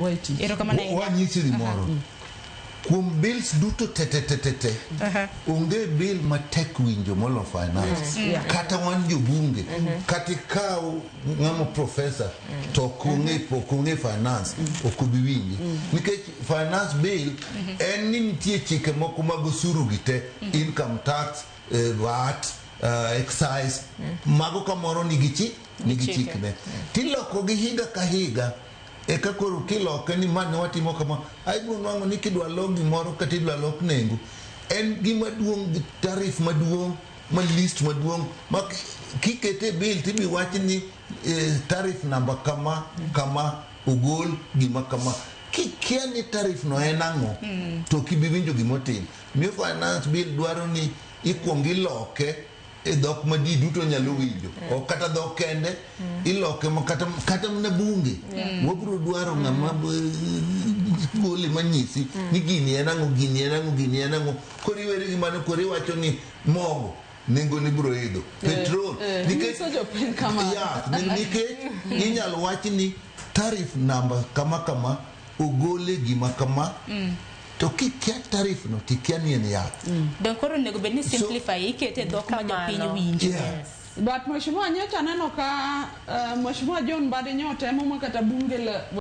wanyisi rimoro kuom bills duto tete onge bill matek winjo molo finance kata wan jobunge kata ikaw ng'amo professor to konge finance okubi winji nikech finance bill en ni nitie chike moko mag osuru gite income tax VAT excise mago kamoro nigi chikne tiloko gi higa ka higa eka koro kiloke ni mane watimo kama aibu nwango ni kidwa log gimoro kata idwa lok nengo en gima duong tarif maduong ma list maduong ma kikete bill tibi wachi ni tarif namba kama ugol gima kama kikia ni tarif no enango to kibiwinjo gimotin mi finance bill dwaro ni ikuongi loke e dok ma di duto nyalo winjo o kata dok kende iloke kata mna bunge wabro dwaro ng'ama gole manyisi ni gini enango kori weri gi mano kori wacho ni mogo nengo ni bro idho petrol nikech inyalo wachi ni tarif namba kama ogole gima kama to kikia tarif no tikia ni en yath donc koro nego bedni simplify ikete dhok ma jopiny winjo but mheshimiwa nyocha neno ka mheshimiwa John bade nyote emo kata bunge